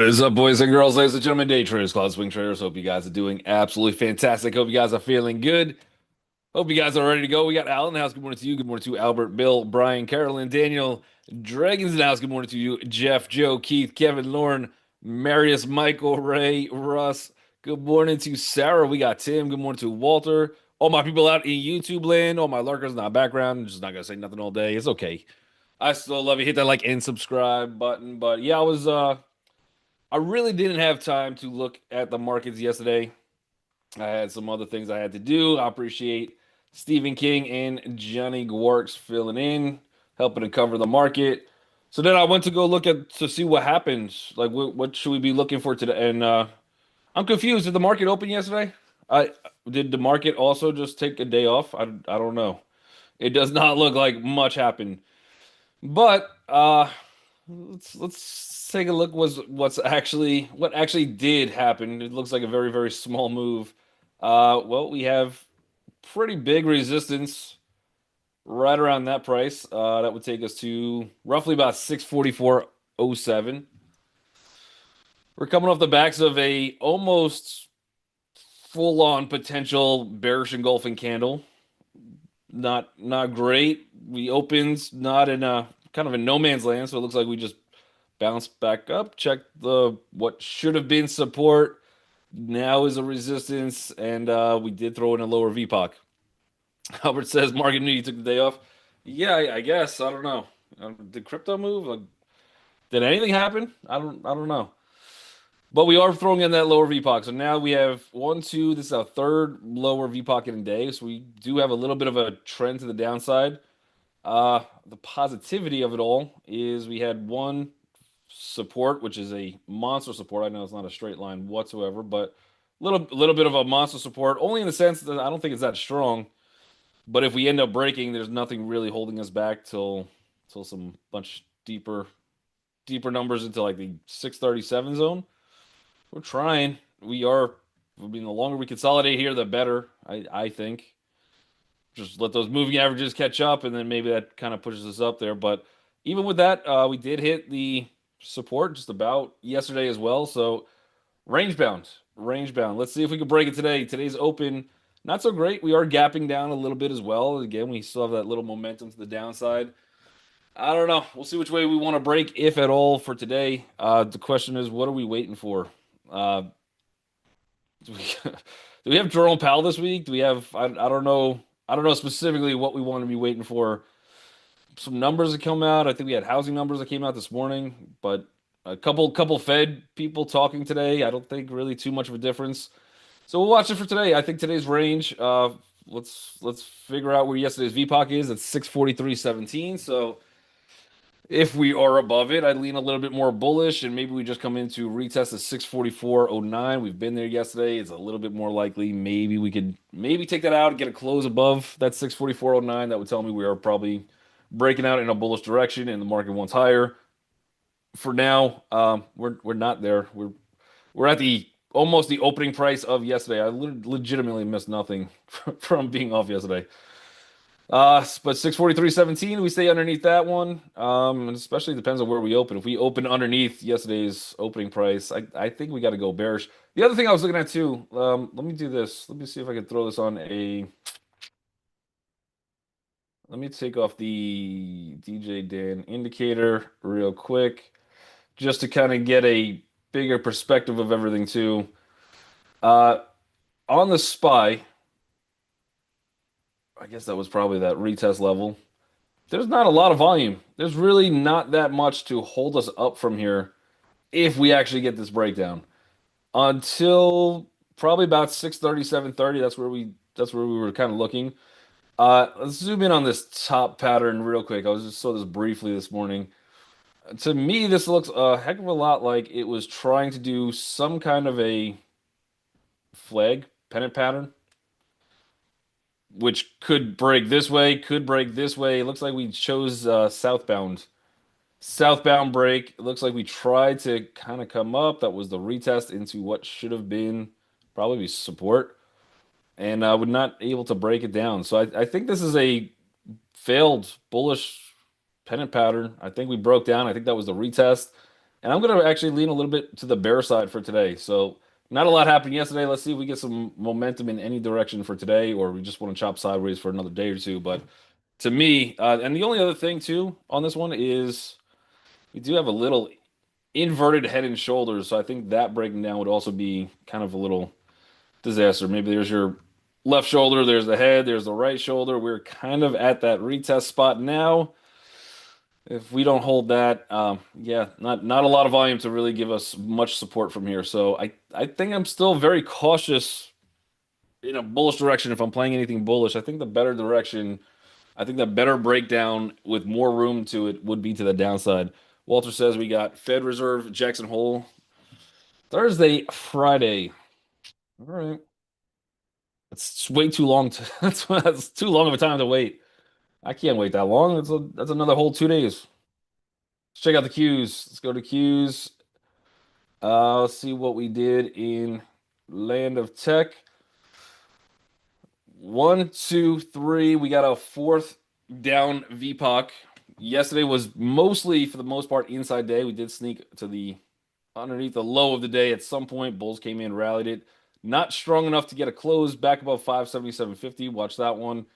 What is up, boys and girls, ladies and gentlemen, day traders, cloud swing traders? Hope you guys are doing absolutely fantastic. Hope you guys are feeling good. Hope you guys are ready to go. We got Al in the house. Good morning to you. Good morning to Albert, Bill, Brian, Carolyn, Daniel, Dragons in the house. Good morning to you, Jeff, Joe, Keith, Kevin, Lauren, Marius, Michael, Ray, Russ. Good morning to Sarah. We got Tim. Good morning to Walter. All my people out in YouTube land, all my lurkers in the background. I'm just not gonna say nothing all day. It's okay. I still love you. Hit that like and subscribe button. But yeah, I really didn't have time to look at the markets yesterday. I had some other things I had to do. I appreciate Stephen King and Johnny Gwarks filling in, helping to cover the market. So then I went to go look at to see what happens. Like what should we be looking for today? And I'm confused. Did the market open yesterday? I did the market also just take a day off? I don't know. It does not look like much happened. But let's take a look what actually did happen. It looks like a very small move. Well, we have pretty big resistance right around that price. That would take us to roughly about 644.07. We're coming off the backs of a almost full-on potential bearish engulfing candle. Not great. We opened not in a kind of a no man's land, so it looks like we just bounced back up. Check the what should have been support now is a resistance, and we did throw in a lower VPOC. Albert says market knew you took the day off. Yeah, I guess I don't know. Did crypto move? Like, did anything happen? I don't know. But we are throwing in that lower VPOC. So now we have one, two. This is our third lower VPOC in a day. So we do have a little bit of a trend to the downside. The positivity of it all is we had one support, which is a monster support. I know it's not a straight line whatsoever, but little bit of a monster support, only in the sense that I don't think it's that strong. But if we end up breaking, there's nothing really holding us back till some bunch deeper numbers into like the 637 zone. We're trying. We are. I mean, the longer we consolidate here, the better. I think. Just let those moving averages catch up, and then maybe that kind of pushes us up there. But even with that, we did hit the support just about yesterday as well. So range bound. Let's see if we can break it today. Today's open, not so great. We are gapping down a little bit as well. Again, we still have that little momentum to the downside. I don't know. We'll see which way we want to break, if at all, for today. The question is, what are we waiting for? Uh, do we, do we have Jerome Powell this week? Do we have? I don't know. I don't know specifically what we want to be waiting for. Some numbers that come out. I think we had housing numbers that came out this morning, but a couple Fed people talking today. I don't think really too much of a difference. So we'll watch it for today. I think today's range. Let's figure out where yesterday's VPOC is. It's 643.17. So if we are above it, I'd lean a little bit more bullish, and maybe we just come into retest at 644.09. We've been there yesterday. It's a little bit more likely. Maybe we could take that out and get a close above that 644.09. That would tell me we are probably breaking out in a bullish direction, and the market wants higher. For now, we're not there. We're at the almost the opening price of yesterday. I legitimately missed nothing from being off yesterday. But 643.17, we stay underneath that one. And especially depends on where we open. If we open underneath yesterday's opening price, I think we got to go bearish. The other thing I was looking at too, let me do this. Let me see if I can throw this on a. Let me take off the DJ Dan indicator real quick, just to kind of get a bigger perspective of everything too. Uh, on the SPY, I guess that was probably that retest level. There's not a lot of volume. There's really not that much to hold us up from here if we actually get this breakdown. Until probably about 6:30, 7:30, that's where we were kind of looking. Let's zoom in on this top pattern real quick. I was just saw this briefly this morning. To me, this looks a heck of a lot like it was trying to do some kind of a flag pennant pattern, which could break this way, could break this way. It looks like we chose southbound break. It looks like we tried to kind of come up. That was the retest into what should have been probably support, and we're not able to break it down. So I think this is a failed bullish pennant pattern. I think we broke down. I think that was the retest. And I'm going to actually lean a little bit to the bear side for today. So not a lot happened yesterday. Let's see if we get some momentum in any direction for today, or we just want to chop sideways for another day or two. But to me, and the only other thing too on this one is we do have a little inverted head and shoulders. So I think that breaking down would also be kind of a little disaster. Maybe there's your left shoulder, there's the head, there's the right shoulder. We're kind of at that retest spot now. If we don't hold that, yeah, not a lot of volume to really give us much support from here. So I think I'm still very cautious in a bullish direction. If I'm playing anything bullish, I think the better direction, I think the better breakdown with more room to it would be to the downside. Walter says we got Fed Reserve, Jackson Hole, Thursday, Friday. All right, it's way too long to that's too long of a time to wait. I can't wait that long. That's another whole 2 days. Let's check out the cues. Let's go to cues. Let's see what we did in Land of Tech. One, two, three. We got a fourth down VPOC. Yesterday was mostly, for the most part, inside day. We did sneak to the underneath the low of the day at some point. Bulls came in, rallied it. Not strong enough to get a close back above 577.50. Watch that one.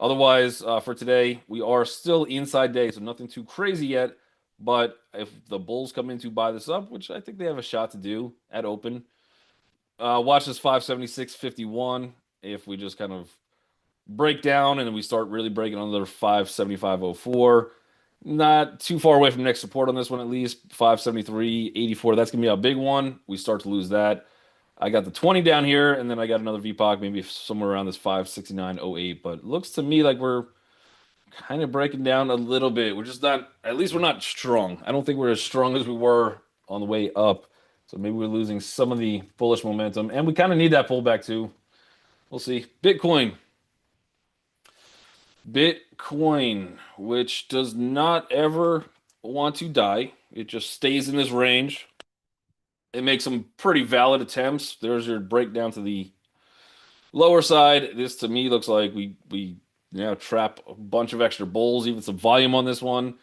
Otherwise, for today, we are still inside day, so nothing too crazy yet. But if the Bulls come in to buy this up, which I think they have a shot to do at open, watch this 576.51. If we just kind of break down and then we start really breaking under 575.04, not too far away from next support on this one, at least 573.84. That's gonna be a big one. We start to lose that. I got the 20 down here, and then I got another VPOC, maybe somewhere around this 569.08. But it looks to me like we're kind of breaking down a little bit. We're just not, at least we're not strong. I don't think we're as strong as we were on the way up. So maybe we're losing some of the bullish momentum. And we kind of need that pullback too. We'll see. Bitcoin. Bitcoin, which does not ever want to die. It just stays in this range. It makes some pretty valid attempts. There's your breakdown to the lower side. This to me looks like we now trap a bunch of extra bulls, even some volume on this one.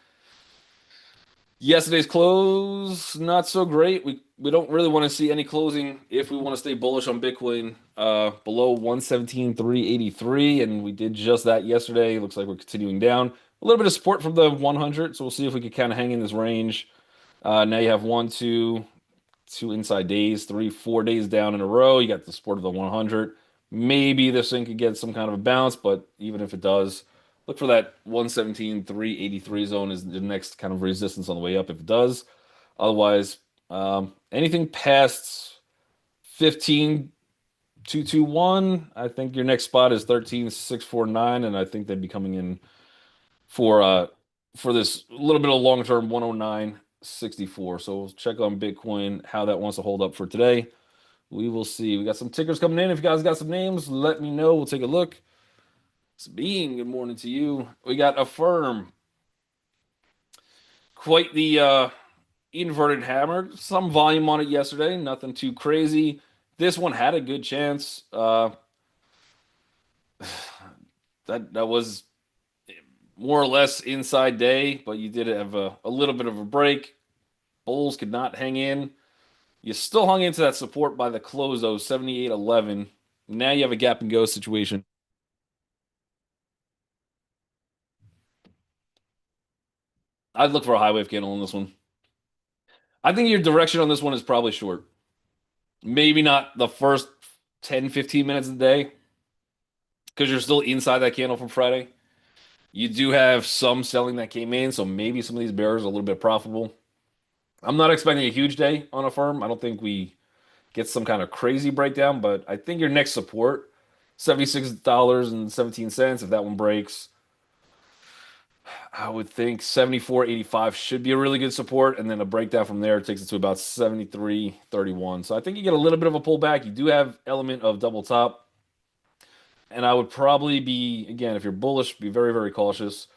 Yesterday's close, not so great. We don't really want to see any closing if we want to stay bullish on Bitcoin below 117,383, and we did just that yesterday. Looks like we're continuing down. A little bit of support from the 100, so we'll see if we can kind of hang in this range. Now you have one, two inside days, 3, 4 days down in a row. You got the support of the 100. Maybe this thing could get some kind of a bounce, but even if it does, look for that 117,383 zone is the next kind of resistance on the way up if it does. Otherwise, anything past 15,221, I think your next spot is 13,649, and I think they'd be coming in for this little bit of long term 109.64. So we'll check on Bitcoin, how that wants to hold up for today. We will see. We got some tickers coming in. If you guys got some names, let me know. We'll take a look. Sabine, good morning to you. We got Affirm. Quite the inverted hammer. Some volume on it yesterday. Nothing too crazy. This one had a good chance. That was more or less inside day, but you did have a little bit of a break. Bulls could not hang in. You still hung into that support by the close, though, 78.11. Now you have a gap and go situation. I'd look for a high wave candle on this one. I think your direction on this one is probably short. Maybe not the first 10, 15 minutes of the day because you're still inside that candle from Friday. You do have some selling that came in, so maybe some of these bears are a little bit profitable. I'm not expecting a huge day on Affirm. I don't think we get some kind of crazy breakdown, but I think your next support, $76.17, if that one breaks, I would think 74.85 should be a really good support, and then a breakdown from there takes it to about 73.31. So I think you get a little bit of a pullback. You do have element of double top, and I would probably be, again, if you're bullish, be very, very cautious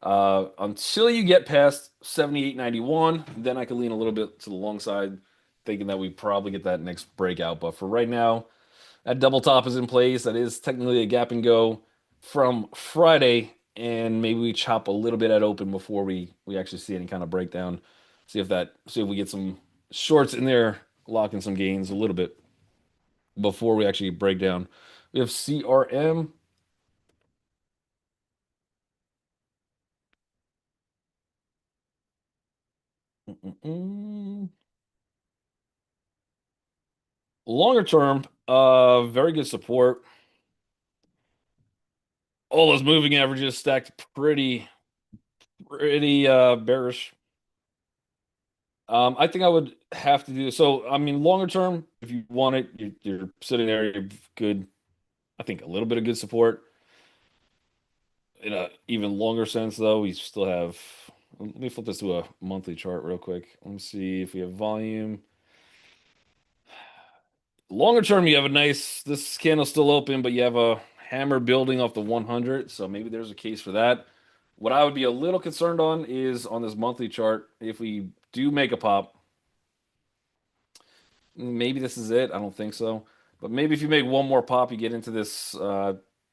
until you get past 78.91. Then I could lean a little bit to the long side, thinking that we probably get that next breakout. But for right now, that double top is in place. That is technically a gap and go from Friday, and maybe we chop a little bit at open before we actually see any kind of breakdown. See if we get some shorts in there, locking some gains a little bit before we actually break down. We have CRM. Mm-mm-mm. Longer term, very good support. All those moving averages stacked pretty bearish. I think I would have to do so. I mean, longer term, if you want it, you're sitting there, you're good. I think a little bit of good support. In a even longer sense, though, we still have. Let me flip this to a monthly chart real quick. Let me see if we have volume. Longer term, you have a nice. This candle's still open, but you have a hammer building off the 100. So maybe there's a case for that. What I would be a little concerned on is on this monthly chart, if we do make a pop, maybe this is it. I don't think so. But maybe if you make one more pop, you get into this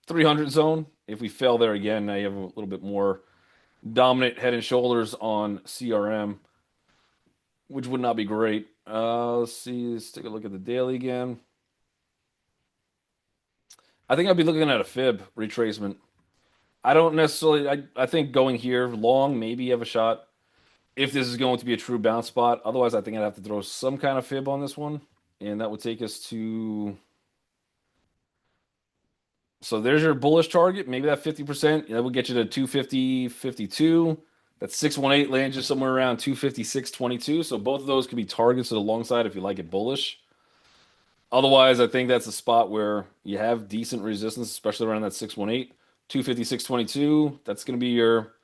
300 zone. If we fail there again, now you have a little bit more dominant head and shoulders on CRM, which would not be great. Let's see. Let's take a look at the daily again. I think I'd be looking at a fib retracement. I don't necessarily. I think going here long, maybe you have a shot if this is going to be a true bounce spot. Otherwise, I think I'd have to throw some kind of fib on this one, and that would take us to. So there's your bullish target. Maybe that 50%, that would get you to 250, 52. That 618 lands you somewhere around 256.22. So both of those could be targets to the long side if you like it bullish. Otherwise, I think that's a spot where you have decent resistance, especially around that 618, 256.22. That's going to be your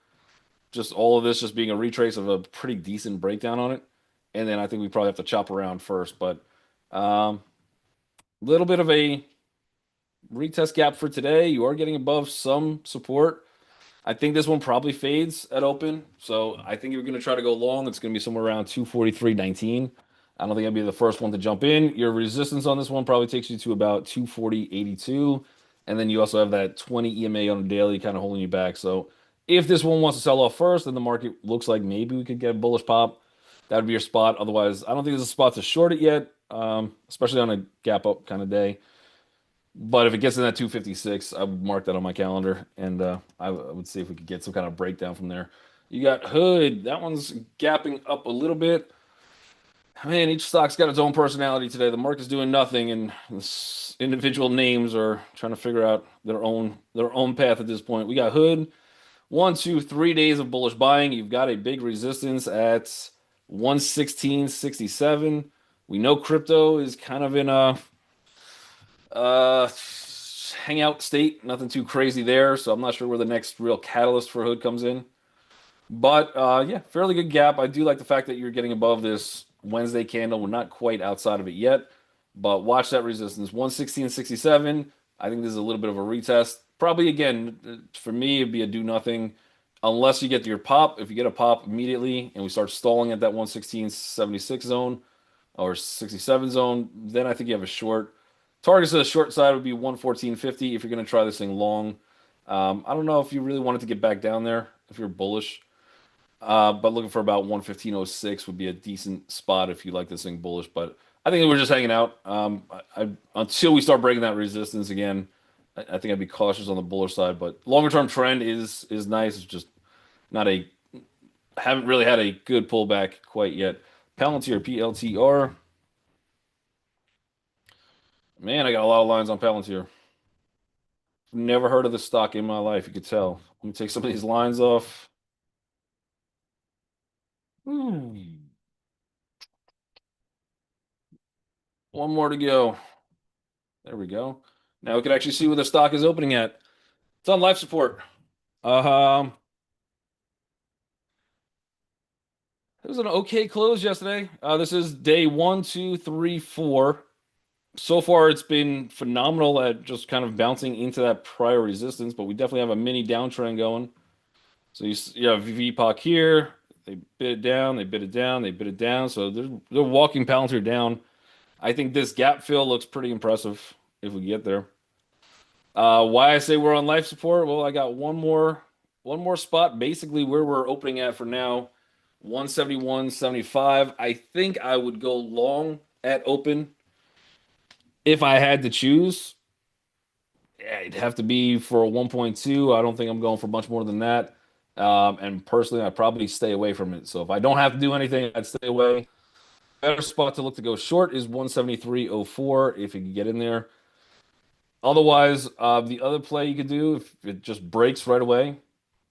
just all of this just being a retrace of a pretty decent breakdown on it. And then I think we probably have to chop around first, but um, little bit of a retest gap for today. You are getting above some support. I think this one probably fades at open. So I think you're going to try to go long. It's going to be somewhere around 243.19. I don't think I'd be the first one to jump in. Your resistance on this one probably takes you to about 240.82. And then you also have that 20 EMA on a daily kind of holding you back. So if this one wants to sell off first, then the market looks like maybe we could get a bullish pop. That would be your spot. Otherwise, I don't think there's a spot to short it yet, especially on a gap up kind of day. But if it gets in that 256, I would mark that on my calendar, and I would see if we could get some kind of breakdown from there. You got Hood. That one's gapping up a little bit. Man, each stock's got its own personality today. The market's doing nothing, and individual names are trying to figure out their own path at this point. We got Hood. 1, 2, 3 days of bullish buying. You've got a big resistance at 116.67. We know crypto is kind of in a uh, hangout state, nothing too crazy there. So I'm not sure where the next real catalyst for Hood comes in. But yeah, fairly good gap. I do like the fact that you're getting above this Wednesday candle. We're not quite outside of it yet, but watch that resistance 116.67. I think this is a little bit of a retest. Probably again, for me, it'd be a do nothing unless you get to your pop. If you get a pop immediately and we start stalling at that 116.76 zone or 67 zone, then I think you have a short. Targets to the short side would be 114.50 if you're going to try this thing long. I don't know if you really wanted to get back down there if you're bullish, but looking for about 115.06 would be a decent spot if you like this thing bullish. But I think we're just hanging out until we start breaking that resistance again. I think I'd be cautious on the bullish side, but longer term trend is nice. It's just not a haven't really had a good pullback quite yet. Palantir PLTR. Man, I got a lot of lines on Palantir. Never heard of this stock in my life. You could tell. Let me take some of these lines off. Hmm. One more to go. There we go. Now we can actually see where the stock is opening at. It's on life support. Um, it was an okay close yesterday. This is day 1, 2, 3, 4. So far, it's been phenomenal at just kind of bouncing into that prior resistance, but we definitely have a mini downtrend going. So you have VPOC here. They bid it down. They bid it down. They bid it down. So they're walking Palantir down. I think this gap fill looks pretty impressive if we get there. Why I say we're on life support? Well, I got one more spot, basically where we're opening at for now. 171.75. I think I would go long at open if I had to choose. Yeah, it'd have to be for a 1.2. I don't think I'm going for much more than that. And personally, I'd probably stay away from it. So if I don't have to do anything, I'd stay away. Better spot to look to go short is 173.04 if you can get in there. Otherwise, the other play you could do if it just breaks right away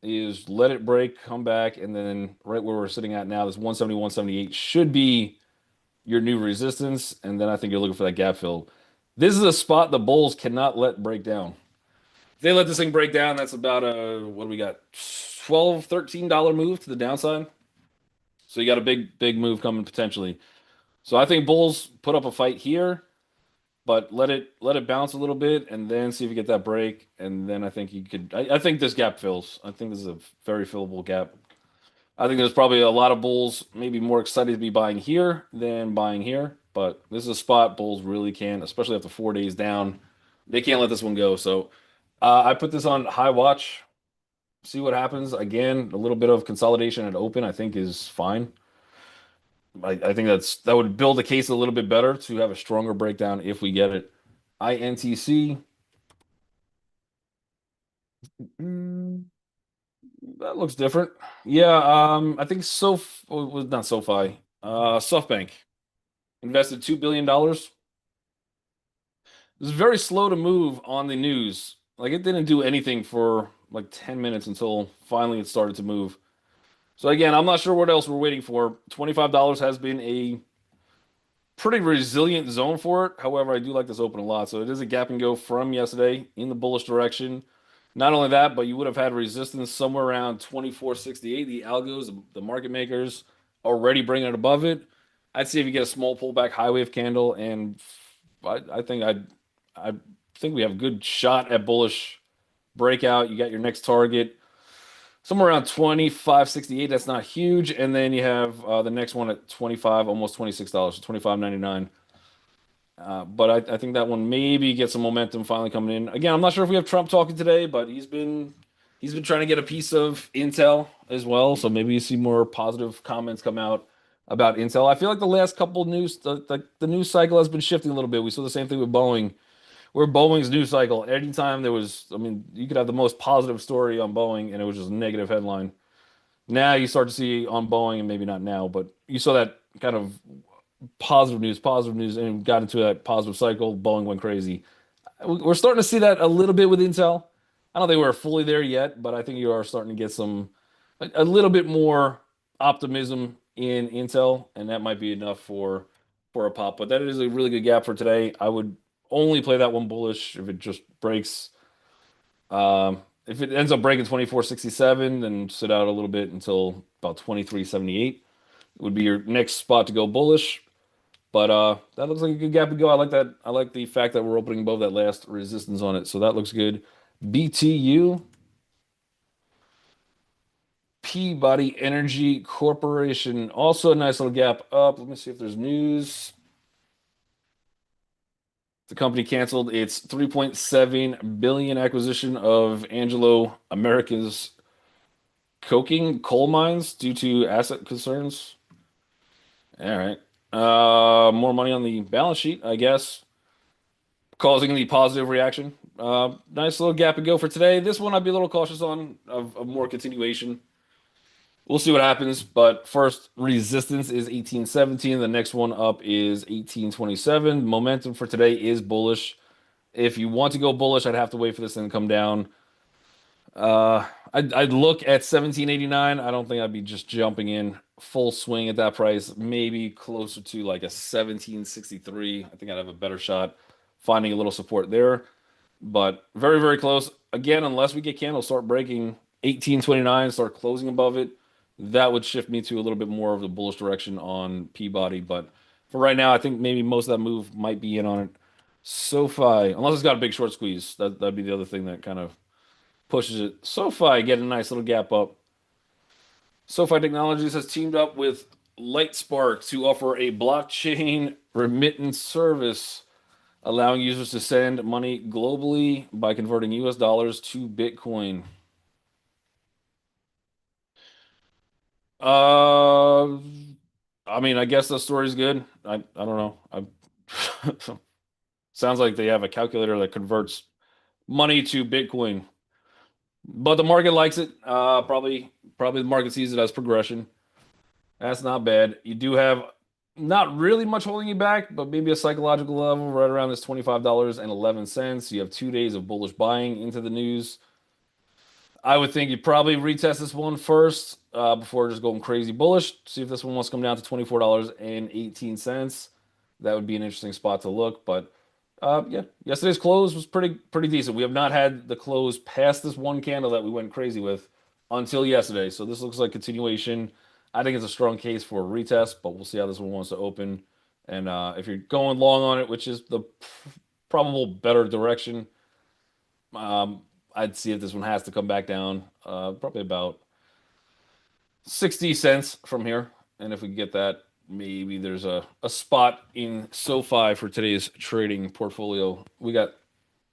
is let it break, come back, and then right where we're sitting at now, this 171.78 should be your new resistance. And then I think you're looking for that gap fill. This is a spot the Bulls cannot let break down. If they let this thing break down, that's about a, what do we got? 12, $13 move to the downside. So you got a big move coming potentially. So I think Bulls put up a fight here, but let it bounce a little bit and then see if you get that break. And then I think you could I think this gap fills. I think this is a very fillable gap. I think there's probably a lot of Bulls maybe more excited to be buying here than buying here. But this is a spot Bulls really can, especially after 4 days down. They can't let this one go. So I put this on high watch, see what happens. Again, a little bit of consolidation at open, I think, is fine. I think that would build the case a little bit better to have a stronger breakdown if we get it. INTC, mm, that looks different. Yeah, I think was not SoFi. SoftBank invested $2 billion. It was very slow to move on the news. Like it didn't do anything for like 10 minutes until finally it started to move. So again, I'm not sure what else we're waiting for. $25 has been a pretty resilient zone for it. However, I do like this open a lot. So it is a gap and go from yesterday in the bullish direction. Not only that, but you would have had resistance somewhere around 24.68. The algos, the market makers, already bringing it above it. I'd see if you get a small pullback high wave candle, and I think we have a good shot at bullish breakout. You got your next target somewhere around 25.68. That's not huge. And then you have the next one at 25, almost $26, so 25.99. But I think that one maybe gets some momentum finally coming in. Again, I'm not sure if we have Trump talking today, but he's been trying to get a piece of Intel as well. So maybe you see more positive comments come out about Intel. I feel like the last couple news the news cycle has been shifting a little bit. We saw the same thing with Boeing. Where Boeing's news cycle, anytime there was, I mean, you could have the most positive story on Boeing and it was just a negative headline. Now you start to see on Boeing, and maybe not now, but you saw that kind of positive news, and got into that positive cycle. Boeing went crazy. We're starting to see that a little bit with Intel. I don't think we're fully there yet, but I think you are starting to get a little bit more optimism in Intel, and that might be enough for a pop. But that is a really good gap for today. I would only play that one bullish if it just breaks. If it ends up breaking 24.67, then sit out a little bit until about 23.78. It would be your next spot to go bullish. But that looks like a good gap to go. I like that. I like the fact that we're opening above that last resistance on it. So that looks good. BTU, Peabody Energy Corporation. Also a nice little gap up. Let me see if there's news. The company canceled its 3.7 billion acquisition of Anglo America's coking coal mines due to asset concerns. All right. More money on the balance sheet, I guess, causing the positive reaction. Nice little gap and go for today. This one I'd be a little cautious on of more continuation. We'll see what happens. But first resistance is 18.17. The next one up is 18.27. Momentum for today is bullish. If you want to go bullish, I'd have to wait for this thing to come down. I'd look at 17.89. I don't think I'd be just jumping in full swing at that price. Maybe closer to like a 17.63. I think I'd have a better shot finding a little support there. But very, very close. Again, unless we get candles start breaking 18.29, start closing above it, that would shift me to a little bit more of the bullish direction on Peabody. But for right now, I think maybe most of that move might be in on it. SoFi, unless it's got a big short squeeze, that'd be the other thing that kind of pushes it. SoFi get a nice little gap up. SoFi Technologies has teamed up with Lightspark to offer a blockchain remittance service, allowing users to send money globally by converting US dollars to Bitcoin. Uh, I mean, I guess the story's good. I don't know. Sounds like they have a calculator that converts money to Bitcoin, but the market likes it. Probably the market sees it as progression. That's not bad. You do have not really much holding you back, but maybe a psychological level right around this $25.11. You have 2 days of bullish buying into the news. I would think you'd probably retest this one first before just going crazy bullish. See if this one wants to come down to $24.18. That would be an interesting spot to look. But yeah, yesterday's close was pretty decent. We have not had the close past this one candle that we went crazy with until yesterday. So this looks like continuation. I think it's a strong case for a retest, but we'll see how this one wants to open. And if you're going long on it, which is the probable better direction, um, I'd see if this one has to come back down, probably about 60 cents from here. And if we get that, maybe there's a spot in SoFi for today's trading portfolio. We got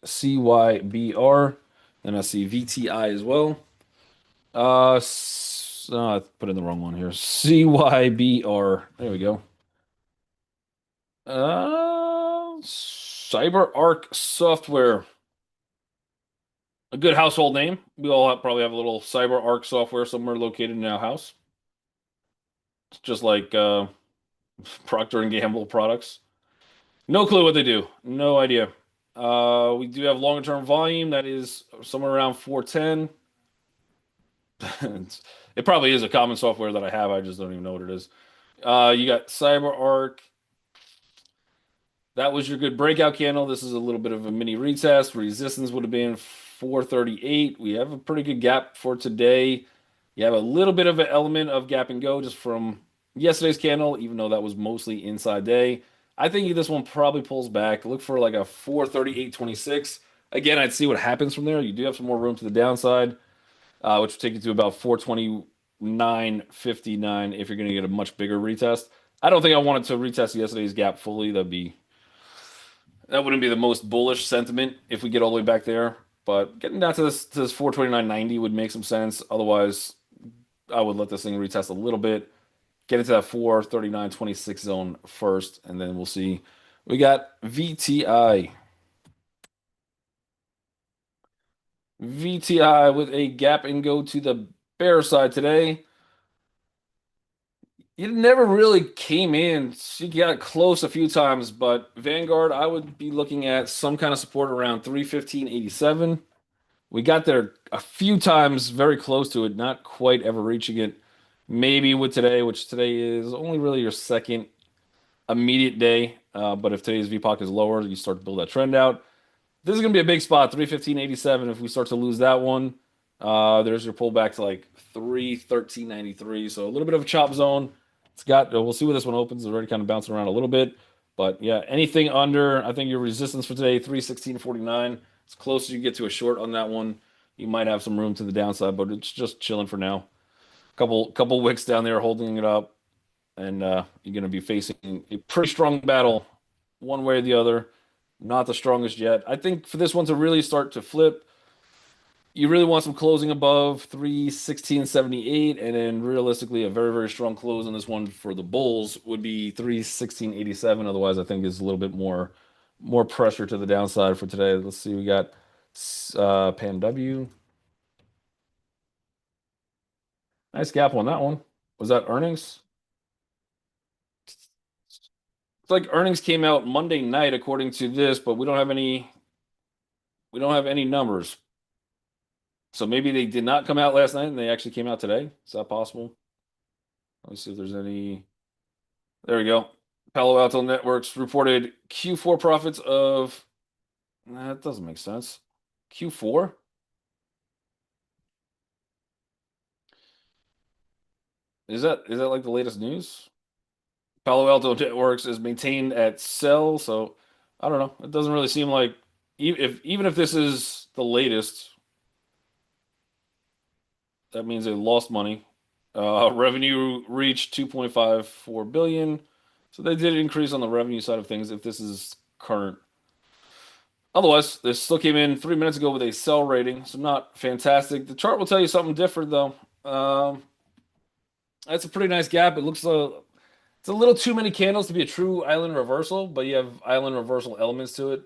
CYBR, and I see VTI as well. I put in the wrong one here. CYBR. There we go. CyberArk Software. A good household name. We all probably have a little CyberArk software somewhere located in our house. It's just like Procter and Gamble products. No clue what they do. No idea. We do have longer term volume that is somewhere around 410. It probably is a common software that I have. I just don't even know what it is. You got CyberArk. That was your good breakout candle. This is a little bit of a mini retest. Resistance would have been 438. We have a pretty good gap for today. You have a little bit of an element of gap and go just from yesterday's candle, even though that was mostly inside day. I think this one probably pulls back. Look for like a 438.26. Again, I'd see what happens from there. You do have some more room to the downside, which will take you to about 429.59 if you're going to get a much bigger retest. I don't think I wanted to retest yesterday's gap fully. That wouldn't be the most bullish sentiment if we get all the way back there. But getting down to this 429.90 would make some sense. Otherwise, I would let this thing retest a little bit, get into that 439.26 zone first, and then we'll see. We got VTI. VTI with a gap and go to the bear side today. It never really came in. She got close a few times, but Vanguard, I would be looking at some kind of support around 315.87. We got there a few times, very close to it, not quite ever reaching it. Maybe with today, which today is only really your second immediate day. But if today's VPOC is lower, you start to build that trend out. This is going to be a big spot, 315.87. If we start to lose that one, there's your pullback to like 313.93. So a little bit of a chop zone. We'll see where this one opens. It's already kind of bouncing around a little bit. But yeah, anything under, I think your resistance for today, 316.49. As close as you get to a short on that one, you might have some room to the downside, but it's just chilling for now. Couple wicks down there holding it up, and you're going to be facing a pretty strong battle, one way or the other. Not the strongest yet. I think for this one to really start to flip, you really want some closing above 316.78, and then realistically, a very, very strong close on this one for the Bulls would be 316.87. Otherwise, I think is a little bit more pressure to the downside for today. Let's see, we got Pan W. Nice gap on that one. Was that earnings? It's like earnings came out Monday night according to this, but we don't have any numbers. So maybe they did not come out last night and they actually came out today. Is that possible? Let me see if there's any. There we go. Palo Alto Networks reported Q4 profits of. That doesn't make sense. Q4? Is that like the latest news? Palo Alto Networks is maintained at sell, so I don't know. It doesn't really seem like even if this is the latest, that means they lost money. Revenue reached 2.54 billion. So they did increase on the revenue side of things if this is current. Otherwise, this still came in 3 minutes ago with a sell rating, so not fantastic. The chart will tell you something different though. That's a pretty nice gap. It looks it's a little too many candles to be a true island reversal, but you have island reversal elements to it.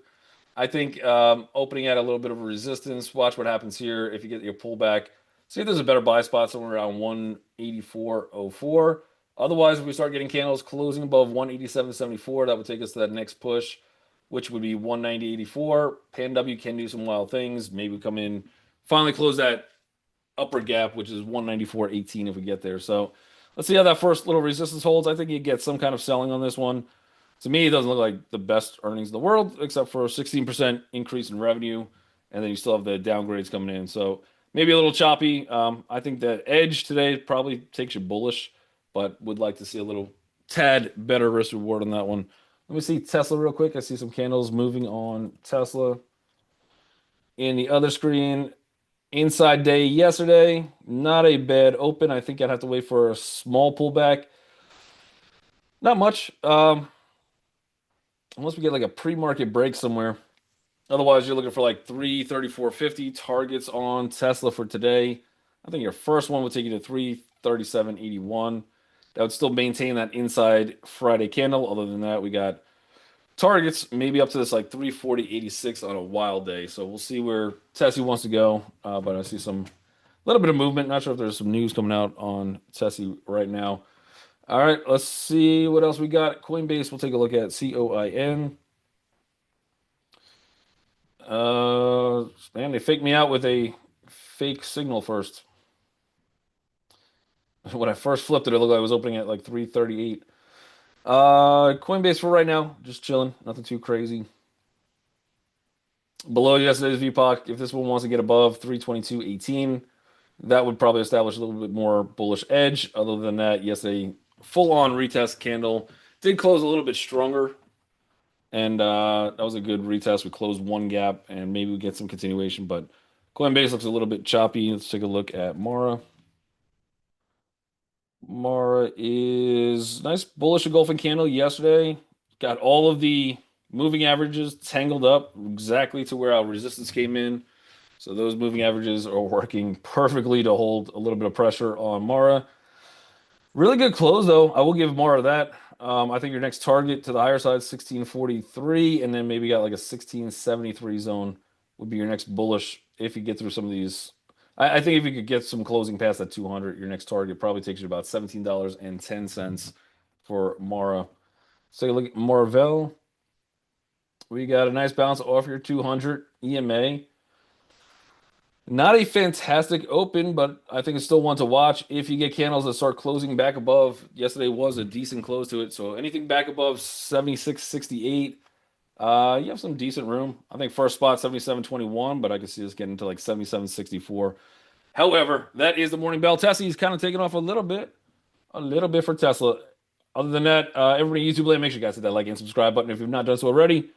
I think opening at a little bit of a resistance. Watch what happens here if you get your pullback. See if there's a better buy spot somewhere around 184.04. Otherwise, if we start getting candles closing above 187.74, that would take us to that next push, which would be 190.84. Pan W can do some wild things. Maybe come in, finally close that upper gap, which is 194.18 if we get there. So let's see how that first little resistance holds. I think you get some kind of selling on this one. To me, it doesn't look like the best earnings in the world, except for a 16% increase in revenue, and then you still have the downgrades coming in. So maybe a little choppy. I think that edge today probably takes you bullish, but would like to see a little tad better risk reward on that one. Let me see Tesla real quick. I see some candles moving on Tesla. In the other screen, inside day yesterday, not a bad open. I think I'd have to wait for a small pullback. Not much. Unless we get like a pre-market break somewhere. Otherwise, you're looking for like 334.50 targets on Tesla for today. I think your first one would take you to 337.81. That would still maintain that inside Friday candle. Other than that, we got targets maybe up to this like 340.86 on a wild day. So we'll see where Tessie wants to go. But I see some little bit of movement. Not sure if there's some news coming out on Tessie right now. All right, let's see what else we got. Coinbase, we'll take a look at COIN. Man, they faked me out with a fake signal first. When I first flipped it, it looked like I was opening at like 338. Coinbase for right now, just chilling, nothing too crazy. Below yesterday's VPOC, if this one wants to get above 322.18, that would probably establish a little bit more bullish edge. Other than that, yesterday full-on retest candle did close a little bit stronger, and that was a good retest. We closed one gap, and maybe we get some continuation. But Coinbase looks a little bit choppy. Let's take a look at Mara. Mara is nice bullish engulfing candle yesterday. Got all of the moving averages tangled up exactly to where our resistance came in. So those moving averages are working perfectly to hold a little bit of pressure on Mara. Really good close though. I will give Mara that. I think your next target to the higher side, 1643, and then maybe got like a 1673 zone would be your next bullish if you get through some of these. I think if you could get some closing past that 200, your next target probably takes you about $17.10 for Mara. So you look at Marvell. We got a nice bounce off your 200 EMA. Not a fantastic open, but I think it's still one to watch. If you get candles that start closing back above, yesterday was a decent close to it. So anything back above 76.68, you have some decent room. I think first spot 77.21, but I can see us getting to like 77.64. However, that is the morning bell. Tesla's kind of taking off a little bit for Tesla. Other than that, everybody YouTube land, make sure you guys hit that like and subscribe button if you've not done so already.